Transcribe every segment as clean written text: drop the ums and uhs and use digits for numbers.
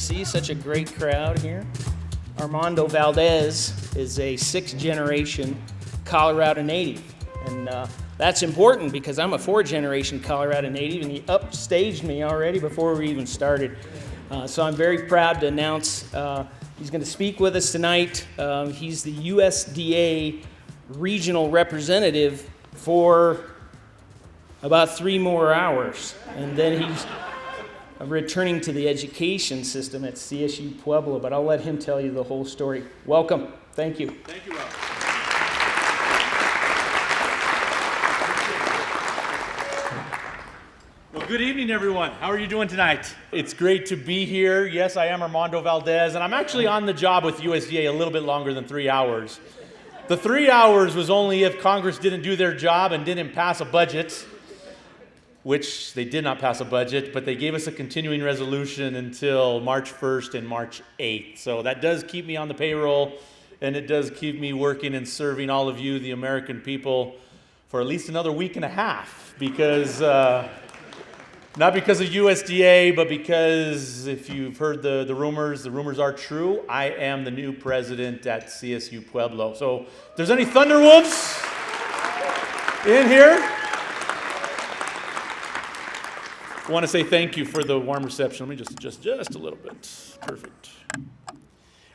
see such a great crowd here. Armando Valdez is a sixth-generation Colorado native, and that's important because I'm a fourth-generation Colorado native, and he upstaged me already before we even started. So I'm very proud to announce he's going to speak with us tonight. He's the USDA regional representative for about 3 more hours, and then he's returning to the education system at CSU Pueblo, but I'll let him tell you the whole story. Welcome. Thank you. Thank you, Rob. Well, good evening, everyone. How are you doing tonight? It's great to be here. Yes, I am Armando Valdez, and I'm actually on the job with USDA a little bit longer than 3 hours. The 3 hours was only if Congress didn't do their job and didn't pass a budget, which they did not pass a budget, but they gave us a continuing resolution until March 1st and March 8th. So that does keep me on the payroll, and it does keep me working and serving all of you, the American people, for at least another week and a half, because not because of USDA, but because if you've heard the rumors are true. I am the new president at CSU Pueblo. So if there's any Thunderwolves in here, I want to say thank you for the warm reception. Let me just a little bit. Perfect.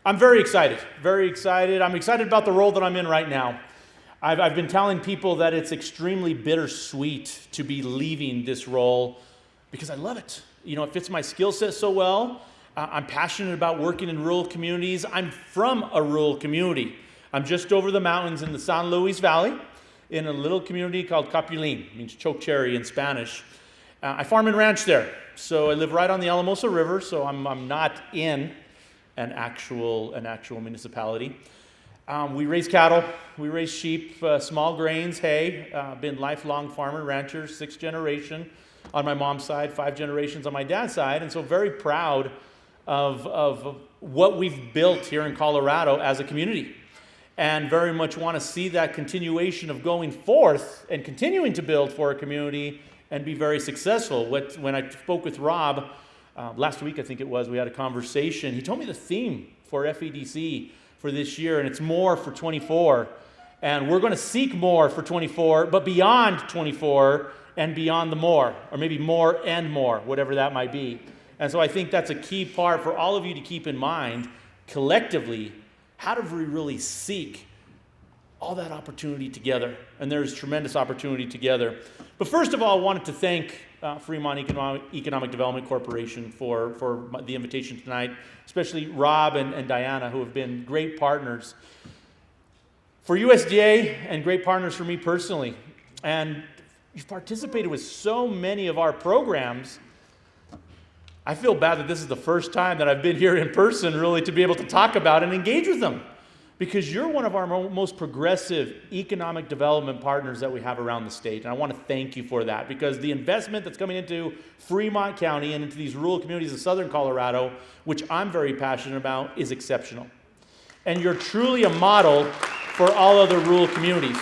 I'm very excited, very excited. I'm excited about the role that I'm in right now. I've been telling people that it's extremely bittersweet to be leaving this role because I love it. You know, it fits my skill set so well. I'm passionate about working in rural communities. I'm from a rural community. I'm just over the mountains in the San Luis Valley in a little community called Capulin. It means chokecherry in Spanish. I farm and ranch there, so I live right on the Alamosa River, so I'm not in an actual municipality. We raise cattle, we raise sheep, small grains, hay. Been lifelong farmer, rancher, 6th generation on my mom's side, 5 generations on my dad's side, and so very proud of what we've built here in Colorado as a community, and very much want to see that continuation of going forth and continuing to build for a community and be very successful. When I spoke with Rob last week, I think it was, we had a conversation. He told me the theme for FEDC for this year, and it's more for 24. And we're going to seek more for 24, but beyond 24 and beyond the more, or maybe more and more, whatever that might be. And so I think that's a key part for all of you to keep in mind collectively. How do we really seek all that opportunity together? And there's tremendous opportunity together. But first of all, I wanted to thank Fremont Economic Development Corporation for the invitation tonight, especially Rob and Diana, who have been great partners for USDA and great partners for me personally. And you've participated with so many of our programs. I feel bad that this is the first time that I've been here in person really to be able to talk about and engage with them, because you're one of our most progressive economic development partners that we have around the state. And I want to thank you for that, because the investment that's coming into Fremont County and into these rural communities of southern Colorado, which I'm very passionate about, is exceptional. And you're truly a model for all other rural communities.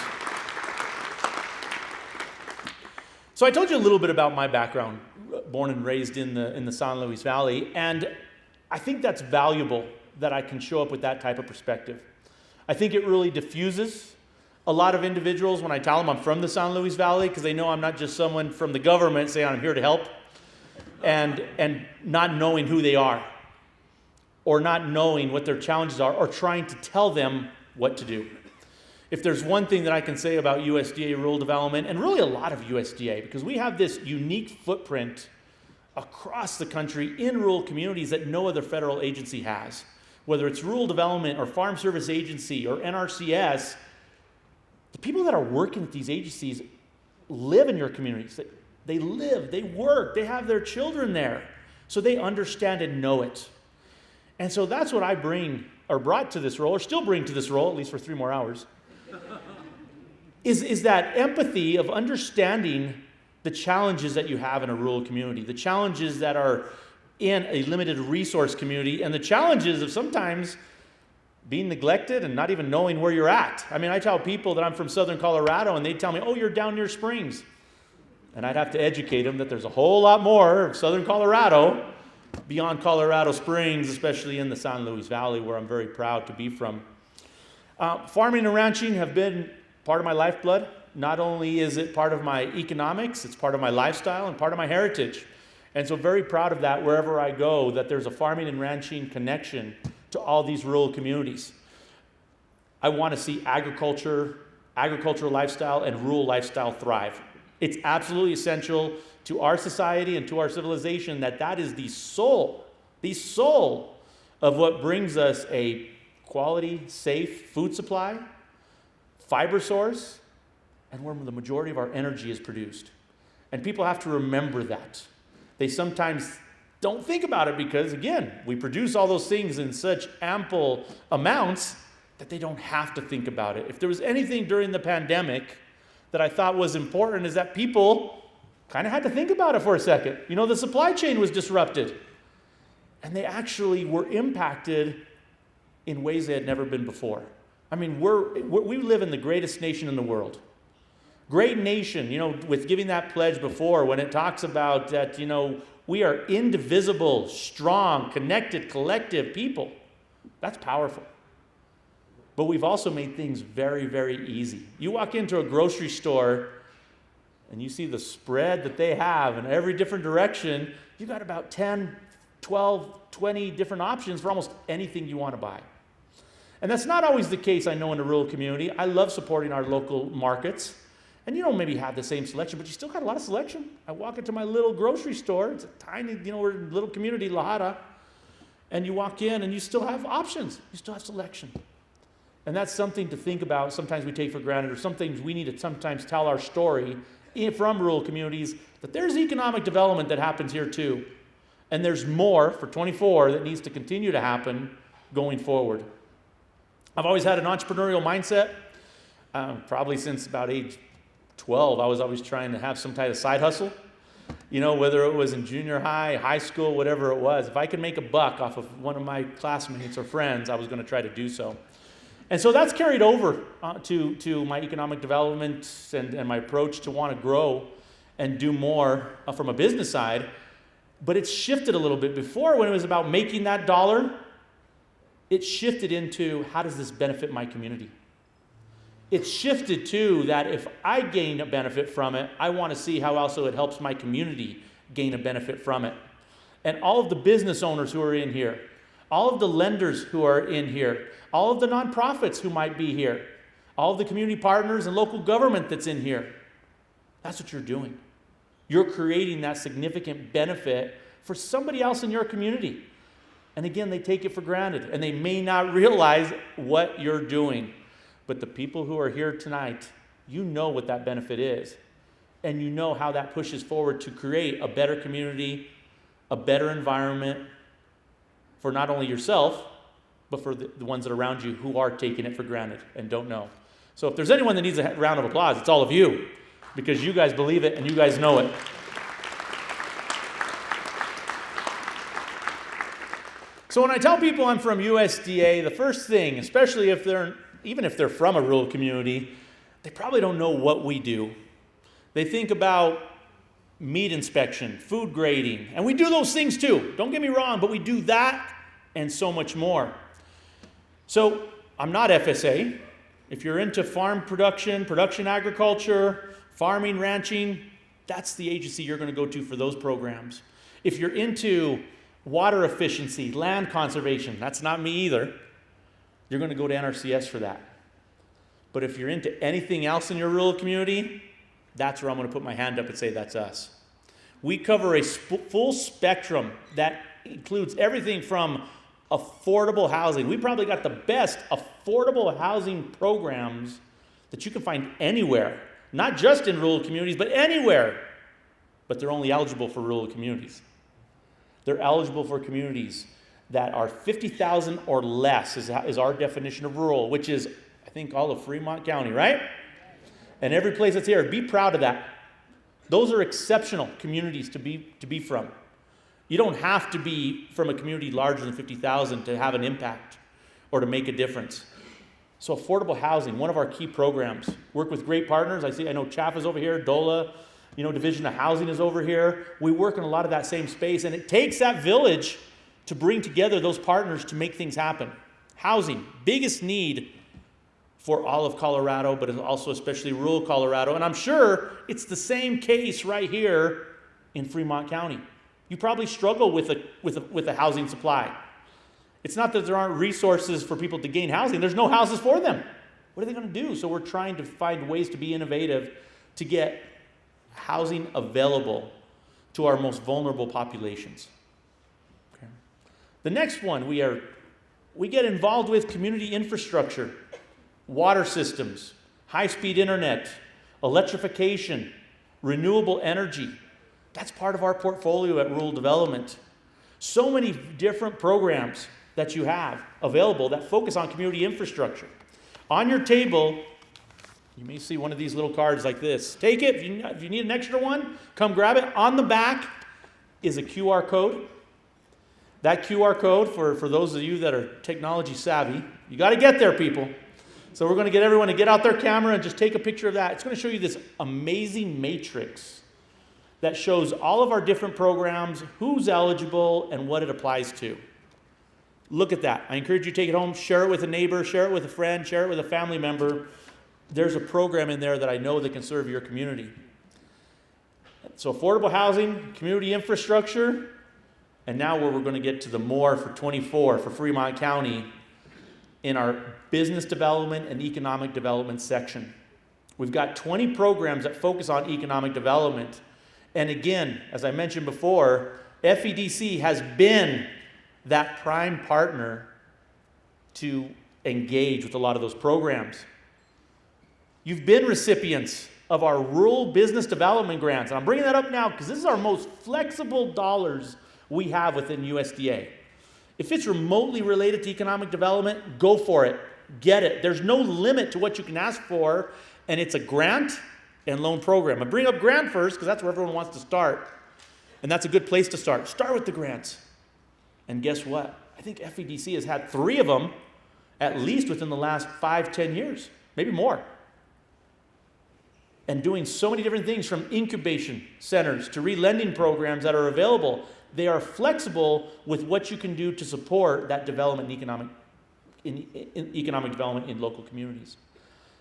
So I told you a little bit about my background, born and raised in the San Luis Valley, and I think that's valuable that I can show up with that type of perspective. I think it really diffuses a lot of individuals when I tell them I'm from the San Luis Valley, because they know I'm not just someone from the government saying I'm here to help, and not knowing who they are, or not knowing what their challenges are, or trying to tell them what to do. If there's one thing that I can say about USDA rural development, and really a lot of USDA, because we have this unique footprint across the country in rural communities that no other federal agency has. Whether it's rural development or Farm Service Agency or NRCS, the people that are working at these agencies live in your communities. They live, they work, they have their children there. So they understand and know it. And so that's what I brought to this role, or still bring to this role, at least for 3 more hours, is that empathy of understanding the challenges that you have in a rural community, the challenges that are in a limited resource community, and the challenges of sometimes being neglected and not even knowing where you're at. I mean, I tell people that I'm from southern Colorado, and they tell me, oh, you're down near Springs. And I'd have to educate them that there's a whole lot more of southern Colorado beyond Colorado Springs, especially in the San Luis Valley, where I'm very proud to be from. Farming and ranching have been part of my lifeblood. Not only is it part of my economics, it's part of my lifestyle and part of my heritage. And so very proud of that wherever I go, that there's a farming and ranching connection to all these rural communities. I want to see agricultural lifestyle and rural lifestyle thrive. It's absolutely essential to our society and to our civilization that is the soul of what brings us a quality, safe food supply, fiber source, and where the majority of our energy is produced. And people have to remember that. They sometimes don't think about it because, again, we produce all those things in such ample amounts that they don't have to think about it. If there was anything during the pandemic that I thought was important, is that people kind of had to think about it for a second. You know, the supply chain was disrupted, and they actually were impacted in ways they had never been before. I mean, we live in the greatest nation in the world. Great nation, you know, with giving that pledge before, when it talks about that, you know, we are indivisible, strong, connected, collective people. That's powerful. But we've also made things very, very easy. You walk into a grocery store and you see the spread that they have in every different direction. You got about 10, 12, 20 different options for almost anything you want to buy. And that's not always the case, I know, in a rural community. I love supporting our local markets. And you don't maybe have the same selection, but you still got a lot of selection. I walk into my little grocery store. It's a tiny, you know, we're in a little community, La Jara. And you walk in and you still have options. You still have selection. And that's something to think about. Sometimes we take for granted, or some things we need to sometimes tell our story from rural communities, that there's economic development that happens here too. And there's more for 24 that needs to continue to happen going forward. I've always had an entrepreneurial mindset, probably since about age 12. I was always trying to have some type of side hustle, you know, whether it was in junior high, high school, whatever it was. If I could make a buck off of one of my classmates or friends, I was going to try to do so. And so that's carried over to my economic development and my approach to want to grow and do more from a business side. But it's shifted a little bit. Before, when it was about making that dollar, it shifted into, how does this benefit my community? It's shifted to that if I gain a benefit from it, I want to see how also it helps my community gain a benefit from it. And all of the business owners who are in here, all of the lenders who are in here, all of the nonprofits who might be here, all of the community partners and local government that's in here, that's what you're doing. You're creating that significant benefit for somebody else in your community. And again, they take it for granted, and they may not realize what you're doing. But the people who are here tonight, you know what that benefit is. And you know how that pushes forward to create a better community, a better environment for not only yourself, but for the ones that are around you who are taking it for granted and don't know. So if there's anyone that needs a round of applause, it's all of you, because you guys believe it and you guys know it. So when I tell people I'm from USDA, the first thing, especially even if they're from a rural community, they probably don't know what we do. They think about meat inspection, food grading, and we do those things too. Don't get me wrong, but we do that and so much more. So I'm not FSA. If you're into farm production agriculture, farming, ranching, that's the agency you're going to go to for those programs. If you're into water efficiency, land conservation, that's not me either. You're going to go to NRCS for that. But if you're into anything else in your rural community, that's where I'm going to put my hand up and say that's us. We cover a full spectrum that includes everything from affordable housing. We probably got the best affordable housing programs that you can find anywhere, not just in rural communities, but anywhere. But they're only eligible for rural communities. They're eligible for communities that are 50,000 or less is our definition of rural, which is, I think, all of Fremont County, right? And every place that's here, be proud of that. Those are exceptional communities to be from. You don't have to be from a community larger than 50,000 to have an impact or to make a difference. So affordable housing, one of our key programs. Work with great partners. I know Chaff is over here, DOLA, Division of Housing is over here. We work in a lot of that same space, and it takes that village to bring together those partners to make things happen. Housing, biggest need for all of Colorado, but also especially rural Colorado. And I'm sure it's the same case right here in Fremont County. You probably struggle with a housing supply. It's not that there aren't resources for people to gain housing. There's no houses for them. What are they going to do? So we're trying to find ways to be innovative to get housing available to our most vulnerable populations. Okay. The next one, we get involved with community infrastructure, water systems, high-speed internet, electrification, renewable energy. That's part of our portfolio at Rural Development. So many different programs that you have available that focus on community infrastructure. On your table, you may see one of these little cards like this. Take it. If you need an extra one, come grab it. On the back is a QR code. That QR code, for those of you that are technology savvy, you got to get there, people. So we're going to get everyone to get out their camera and just take a picture of that. It's going to show you this amazing matrix that shows all of our different programs, who's eligible, and what it applies to. Look at that. I encourage you to take it home, share it with a neighbor, share it with a friend, share it with a family member. There's a program in there that I know that can serve your community. So affordable housing, community infrastructure, and now where we're going to get to the more for 24 for Fremont County in our business development and economic development section. We've got 20 programs that focus on economic development. And again, as I mentioned before, FEDC has been that prime partner to engage with a lot of those programs. You've been recipients of our rural business development grants. And I'm bringing that up now because this is our most flexible dollars we have within USDA. If it's remotely related to economic development, go for it. Get it. There's no limit to what you can ask for, and it's a grant and loan program. I bring up grant first because that's where everyone wants to start, and that's a good place to start. Start with the grants. And guess what? I think FEDC has had 3 of them at least within the last 5-10 years, maybe more. And doing so many different things from incubation centers to re-lending programs that are available. They are flexible with what you can do to support that development in economic development in local communities.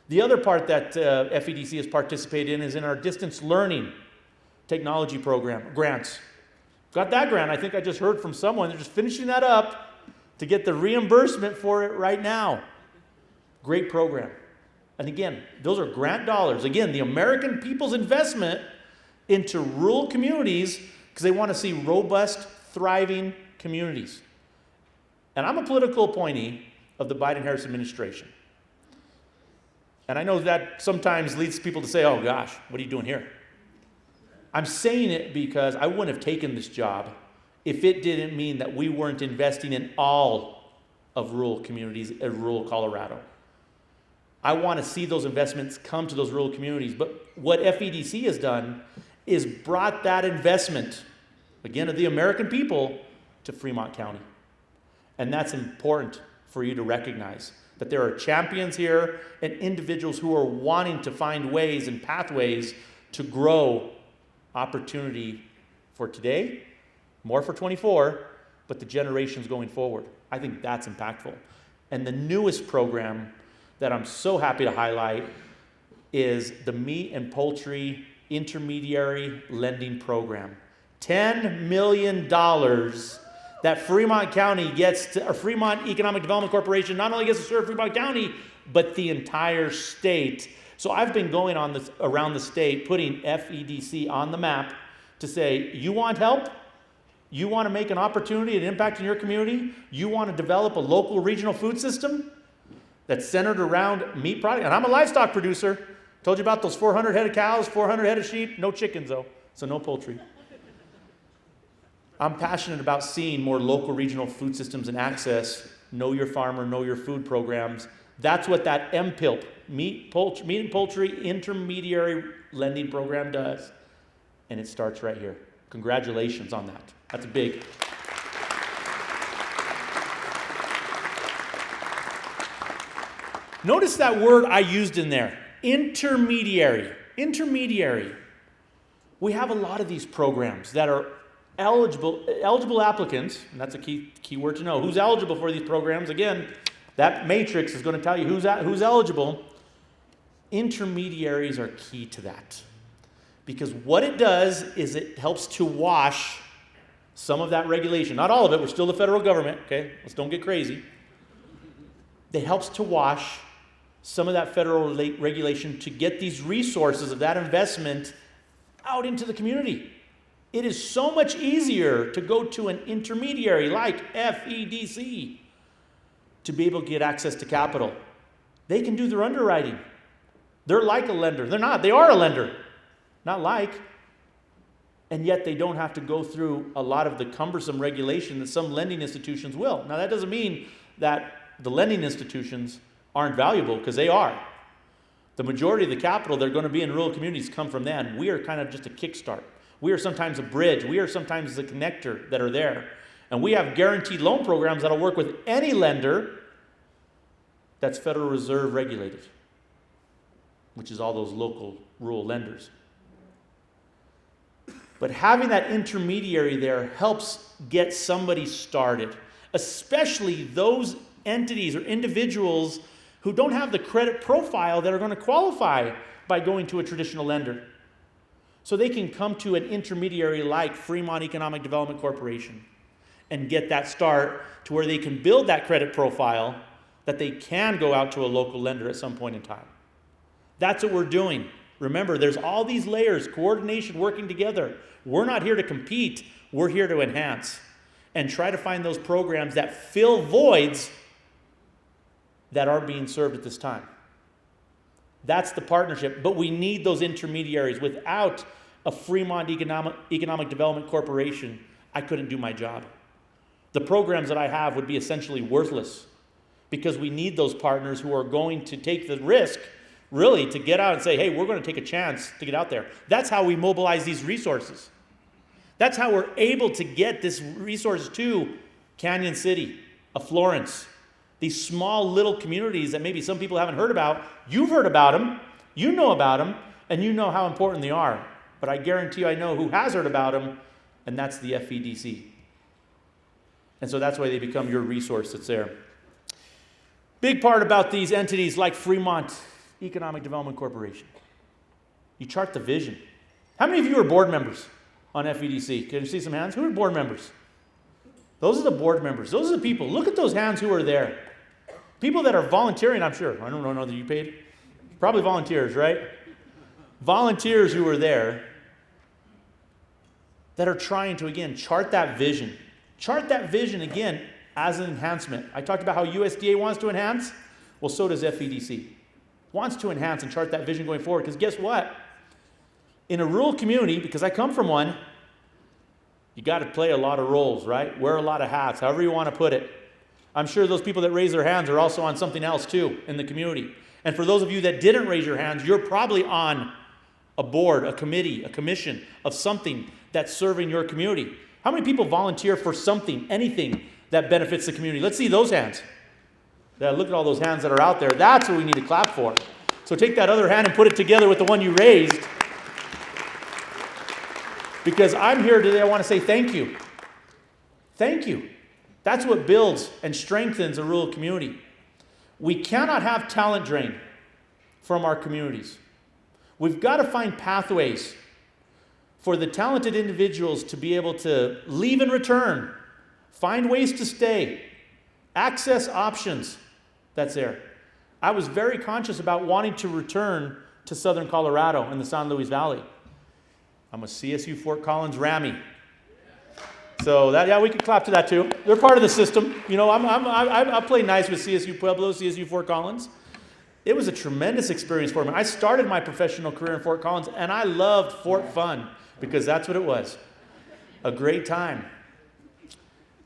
The other part that FEDC has participated in is in our distance learning technology program, grants. Got that grant. I think I just heard from someone. They're just finishing that up to get the reimbursement for it right now. Great program. And again, those are grant dollars. Again, the American people's investment into rural communities because they want to see robust, thriving communities. And I'm a political appointee of the Biden-Harris administration. And I know that sometimes leads people to say, oh gosh, what are you doing here? I'm saying it because I wouldn't have taken this job if it didn't mean that we weren't investing in all of rural communities in rural Colorado. I want to see those investments come to those rural communities. But what FEDC has done is brought that investment, again, of the American people, to Fremont County. And that's important for you to recognize, that there are champions here and individuals who are wanting to find ways and pathways to grow opportunity for today, more for 24, but the generations going forward. I think that's impactful. And the newest program that I'm so happy to highlight is the Meat and Poultry Intermediary Lending Program. $10 million that Fremont County gets to, or Fremont Economic Development Corporation not only gets to serve Fremont County, but the entire state. So I've been going on this around the state, putting FEDC on the map to say, you want help? You want to make an opportunity and impact in your community? You want to develop a local regional food system that's centered around meat products? And I'm a livestock producer. Told you about those 400 head of cows, 400 head of sheep. No chickens, though, so no poultry. I'm passionate about seeing more local regional food systems and access, know your farmer, know your food programs. That's what that MPILP, Meat and Poultry Intermediary Lending Program does. And it starts right here. Congratulations on that. That's big. Notice that word I used in there, intermediary. Intermediary. We have a lot of these programs that are eligible applicants, and that's a key word to know. Who's eligible for these programs? Again, that matrix is going to tell you who's eligible. Intermediaries are key to that. Because what it does is it helps to wash some of that regulation. Not all of it, we're still the federal government, okay? Let's don't get crazy. It helps to wash some of that federal regulation to get these resources of that investment out into the community. It is so much easier to go to an intermediary like FEDC to be able to get access to capital. They can do their underwriting. They're like a lender. They're not. They are a lender. Not like. And yet they don't have to go through a lot of the cumbersome regulation that some lending institutions will. Now that doesn't mean that the lending institutions aren't valuable, because they are. The majority of the capital that are going to be in rural communities come from them. We are kind of just a kickstart. We are sometimes a bridge. We are sometimes the connector that are there. And we have guaranteed loan programs that will work with any lender that's Federal Reserve regulated, which is all those local rural lenders. But having that intermediary there helps get somebody started, especially those entities or individuals who don't have the credit profile that are going to qualify by going to a traditional lender. So they can come to an intermediary like Fremont Economic Development Corporation and get that start to where they can build that credit profile that they can go out to a local lender at some point in time. That's what we're doing. Remember, there's all these layers, coordination, working together. We're not here to compete. We're here to enhance and try to find those programs that fill voids that are being served at this time. That's the partnership. But we need those intermediaries. Without a Fremont Economic Development Corporation, I couldn't do my job. The programs that I have would be essentially worthless, because we need those partners who are going to take the risk, really, to get out and say, hey, we're going to take a chance to get out there. That's how we mobilize these resources. That's how we're able to get this resource to Canyon City, Florence, these small little communities that maybe some people haven't heard about. You've heard about them, you know about them, and you know how important they are. But I guarantee you I know who has heard about them, and that's the FEDC. And so that's why they become your resource that's there. Big part about these entities like Fremont Economic Development Corporation. You chart the vision. How many of you are board members on FEDC? Can you see some hands? Who are board members? Those are the board members. Those are the people. Look at those hands who are there. People that are volunteering, I'm sure. I don't know that you paid. Probably volunteers, right? Volunteers who are there that are trying to, again, chart that vision. Chart that vision, again, as an enhancement. I talked about how USDA wants to enhance. Well, so does FEDC. Wants to enhance and chart that vision going forward. Because guess what? In a rural community, because I come from one, you got to play a lot of roles, right? Wear a lot of hats, however you want to put it. I'm sure those people that raise their hands are also on something else too in the community. And for those of you that didn't raise your hands, you're probably on a board, a committee, a commission of something that's serving your community. How many people volunteer for something, anything that benefits the community? Let's see those hands. Yeah, look at all those hands that are out there. That's what we need to clap for. So take that other hand and put it together with the one you raised. Because I'm here today, I want to say thank you. Thank you. That's what builds and strengthens a rural community. We cannot have talent drain from our communities. We've got to find pathways for the talented individuals to be able to leave and return, find ways to stay, access options that's there. I was very conscious about wanting to return to southern Colorado in the San Luis Valley. I'm a CSU Fort Collins Rammy. So that, yeah, we could clap to that too. They're part of the system. You know, I play nice with CSU Pueblo, CSU Fort Collins. It was a tremendous experience for me. I started my professional career in Fort Collins, and I loved Fort Fun, because that's what it was. A great time.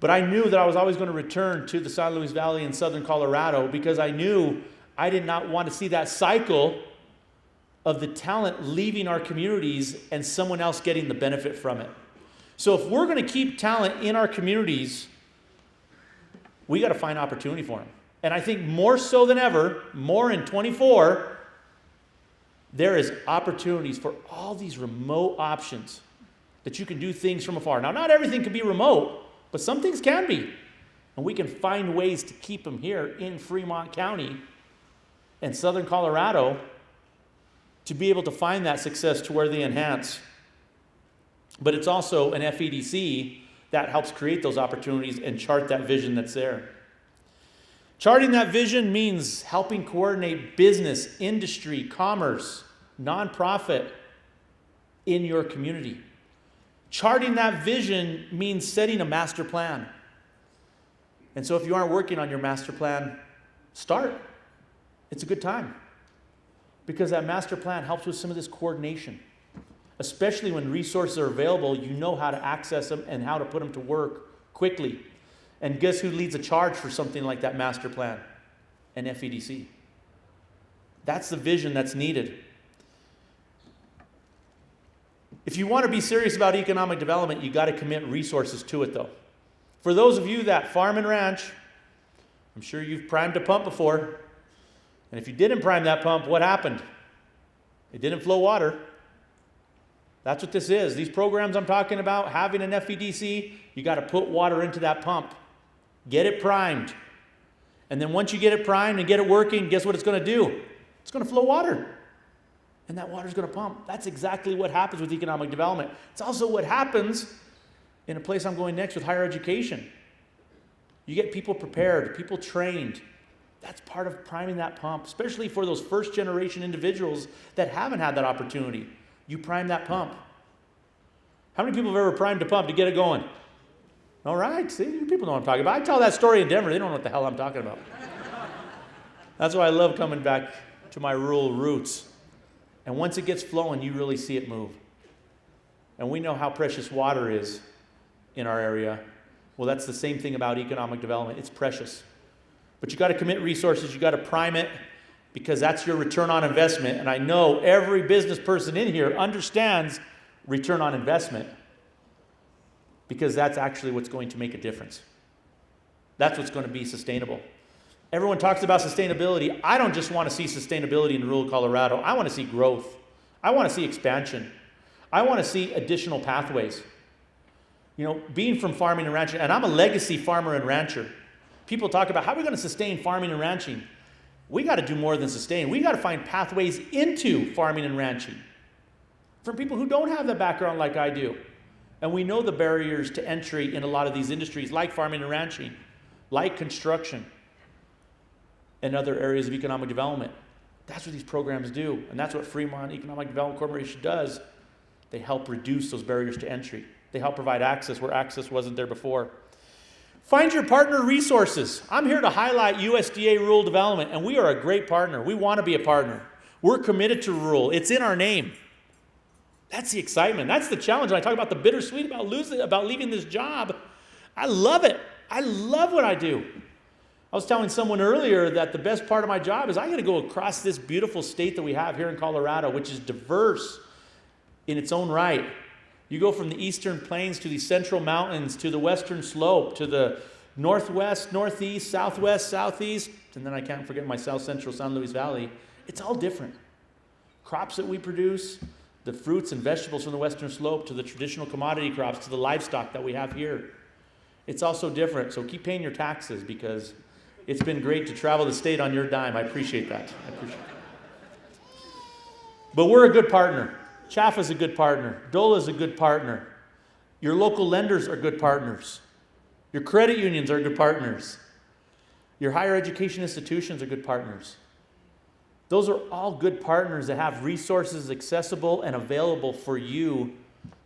But I knew that I was always going to return to the San Luis Valley in southern Colorado, because I knew I did not want to see that cycle of the talent leaving our communities and someone else getting the benefit from it. So if we're going to keep talent in our communities, we got to find opportunity for them. And I think more so than ever, more in 24, there is opportunities for all these remote options that you can do things from afar. Now, not everything can be remote, but some things can be. And we can find ways to keep them here in Fremont County and southern Colorado to be able to find that success to where they enhance. But it's also an FEDC that helps create those opportunities and chart that vision that's there. Charting that vision means helping coordinate business, industry, commerce, nonprofit in your community. Charting that vision means setting a master plan. And so if you aren't working on your master plan, start. It's a good time. Because that master plan helps with some of this coordination. Especially when resources are available, you know how to access them and how to put them to work quickly. And guess who leads a charge for something like that master plan? An FEDC. That's the vision that's needed. If you want to be serious about economic development, you got to commit resources to it, though. For those of you that farm and ranch, I'm sure you've primed a pump before. And if you didn't prime that pump, what happened? It didn't flow water. That's what this is. These programs I'm talking about, having an FEDC, you got to put water into that pump. Get it primed. And then once you get it primed and get it working, guess what it's going to do? It's going to flow water. And that water's going to pump. That's exactly what happens with economic development. It's also what happens in a place I'm going next with higher education. You get people prepared, people trained. That's part of priming that pump, especially for those first generation individuals that haven't had that opportunity. You prime that pump. How many people have ever primed a pump to get it going? All right, see, you people know what I'm talking about. I tell that story in Denver. They don't know what the hell I'm talking about. That's why I love coming back to my rural roots. And once it gets flowing, you really see it move. And we know how precious water is in our area. Well, that's the same thing about economic development. It's precious. But you got to commit resources. You got to prime it because that's your return on investment. And I know every business person in here understands return on investment because that's actually what's going to make a difference. That's what's going to be sustainable. Everyone talks about sustainability. I don't just want to see sustainability in rural Colorado. I want to see growth. I want to see expansion. I want to see additional pathways. You know, being from farming and ranching, and I'm a legacy farmer and rancher. People talk about how are we going to sustain farming and ranching? We got to do more than sustain. We got to find pathways into farming and ranching from people who don't have the background like I do. And we know the barriers to entry in a lot of these industries like farming and ranching, like construction, and other areas of economic development. That's what these programs do. And that's what Fremont Economic Development Corporation does. They help reduce those barriers to entry. They help provide access where access wasn't there before. Find your partner resources. I'm here to highlight USDA rural development, and we are a great partner. We want to be a partner. We're committed to rural. It's in our name. That's the excitement. That's the challenge. When I talk about the bittersweet about leaving this job, I love it. I love what I do. I was telling someone earlier that the best part of my job is I got to go across this beautiful state that we have here in Colorado, which is diverse in its own right. You go from the eastern plains to the central mountains to the western slope to the northwest, northeast, southwest, southeast, and then I can't forget my south central San Luis Valley. It's all different. Crops that we produce, the fruits and vegetables from the western slope to the traditional commodity crops to the livestock that we have here. It's also different, so keep paying your taxes because it's been great to travel the state on your dime. I appreciate that. But we're a good partner. Chaffa's a good partner. DOLA's a good partner. Your local lenders are good partners. Your credit unions are good partners. Your higher education institutions are good partners. Those are all good partners that have resources accessible and available for you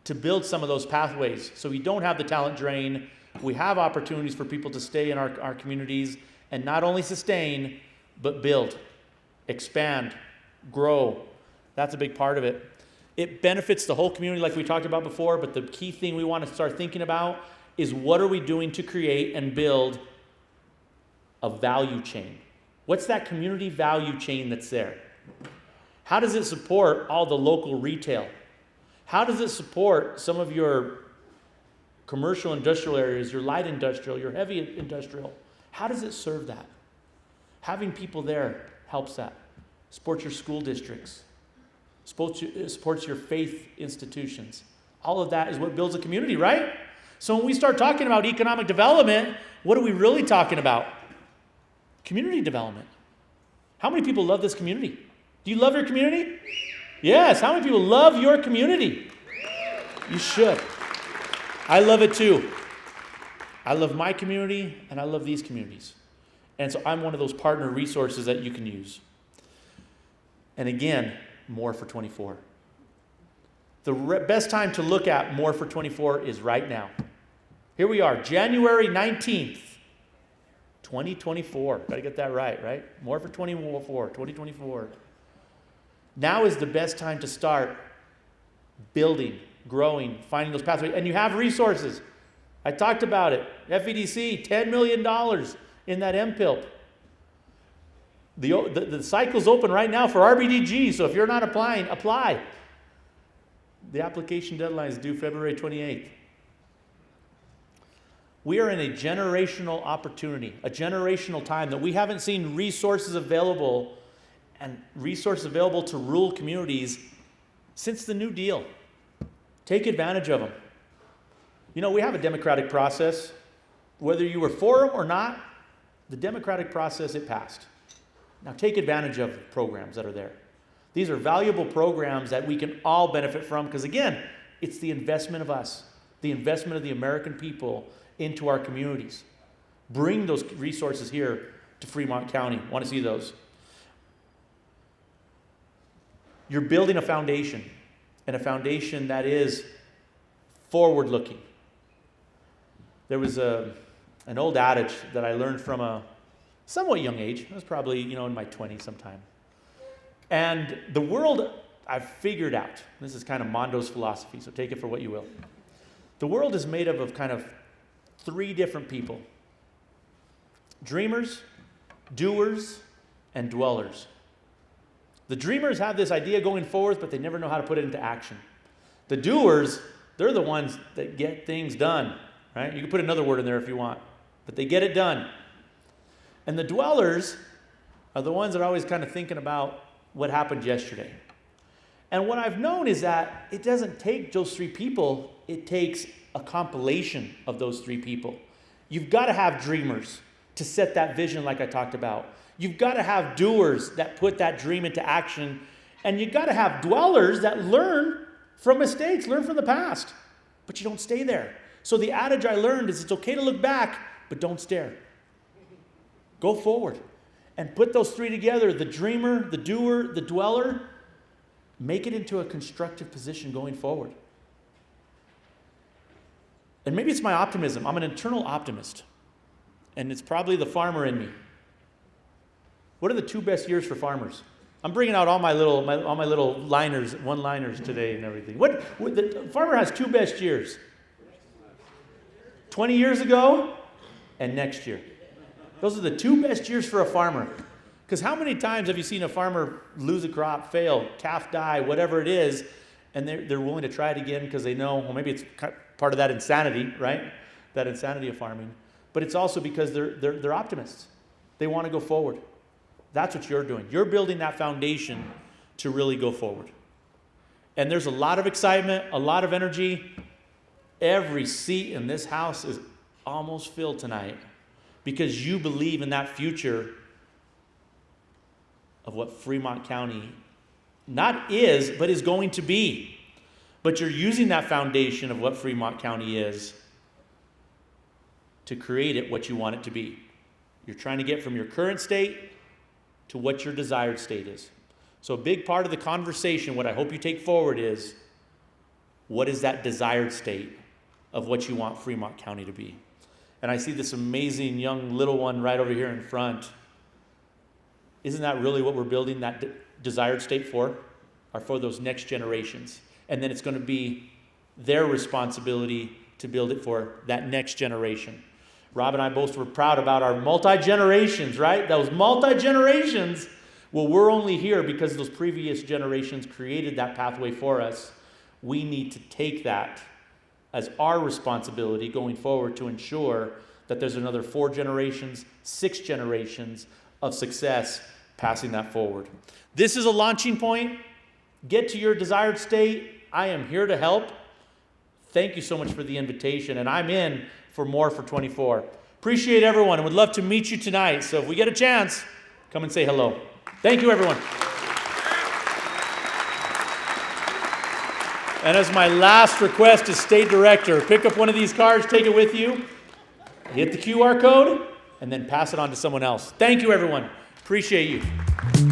to build some of those pathways. So we don't have the talent drain. We have opportunities for people to stay in our communities and not only sustain, but build, expand, grow. That's a big part of it. It benefits the whole community like we talked about before, but the key thing we want to start thinking about is what are we doing to create and build a value chain? What's that community value chain that's there? How does it support all the local retail? How does it support some of your commercial industrial areas, your light industrial, your heavy industrial? How does it serve that? Having people there helps that. Support your school districts. supports your faith institutions. All of that is what builds a community, right? So when we start talking about economic development, what are we really talking about? Community development. How many people love this community? Do you love your community? Yes. How many people love your community? You should. I love it too. I love my community and I love these communities. And so I'm one of those partner resources that you can use. And again, more for 24. The best time to look at more for 24 is right now. Here we are, January 19th, 2024. Got to get that right? More for 2024. Now is the best time to start building, growing, finding those pathways. And you have resources. I talked about it. FEDC, $10 million in that MPILP. The cycle's open right now for RBDG, so if you're not applying, apply. The application deadline is due February 28th. We are in a generational opportunity, a generational time that we haven't seen resources available to rural communities since the New Deal. Take advantage of them. You know, we have a democratic process. Whether you were for them or not, the democratic process, it passed. Now take advantage of the programs that are there. These are valuable programs that we can all benefit from because, again, it's the investment of us, the investment of the American people into our communities. Bring those resources here to Fremont County. Want to see those? You're building a foundation, and a foundation that is forward-looking. There was an old adage that I learned from a somewhat young age. I was probably, in my 20s sometime. And the world, I've figured out, this is kind of Armando's philosophy, so take it for what you will. The world is made up of kind of three different people: dreamers, doers, and dwellers. The dreamers have this idea going forward, but they never know how to put it into action. The doers, they're the ones that get things done, right? You can put another word in there if you want, but they get it done. And the dwellers are the ones that are always kind of thinking about what happened yesterday. And what I've known is that it doesn't take those three people, it takes a compilation of those three people. You've got to have dreamers to set that vision like I talked about. You've got to have doers that put that dream into action. And you've got to have dwellers that learn from mistakes, learn from the past. But you don't stay there. So the adage I learned is it's okay to look back, but don't stare. Go forward and put those three together, the dreamer, the doer, the dweller. Make it into a constructive position going forward. And maybe it's my optimism. I'm an internal optimist. And it's probably the farmer in me. What are the 2 best years for farmers? I'm bringing out all my little liners, one-liners today and everything. The farmer has 2 best years. 20 years ago and next year. Those are the 2 best years for a farmer. Because how many times have you seen a farmer lose a crop, fail, calf die, whatever it is, and they're willing to try it again because they know, well, maybe it's part of that insanity, right? That insanity of farming. But it's also because they're optimists. They want to go forward. That's what you're doing. You're building that foundation to really go forward. And there's a lot of excitement, a lot of energy. Every seat in this house is almost filled tonight because you believe in that future of what Fremont County not is, but is going to be. But you're using that foundation of what Fremont County is to create it what you want it to be. You're trying to get from your current state to what your desired state is. So a big part of the conversation, what I hope you take forward is, what is that desired state of what you want Fremont County to be? And I see this amazing young little one right over here in front. Isn't that really what we're building that desired state for? Or for those next generations? And then it's going to be their responsibility to build it for that next generation. Rob and I both were proud about our multi-generations, right? Those multi-generations. Well, we're only here because those previous generations created that pathway for us. We need to take that as our responsibility going forward to ensure that there's another 4 generations, 6 generations of success passing that forward. This is a launching point. get to your desired state, I am here to help. Thank you so much for the invitation, and I'm in for more for 24. Appreciate everyone and would love to meet you tonight. So if we get a chance, come and say hello. Thank you, everyone. And as my last request as state director, pick up one of these cards, take it with you, hit the QR code, and then pass it on to someone else. Thank you, everyone. Appreciate you.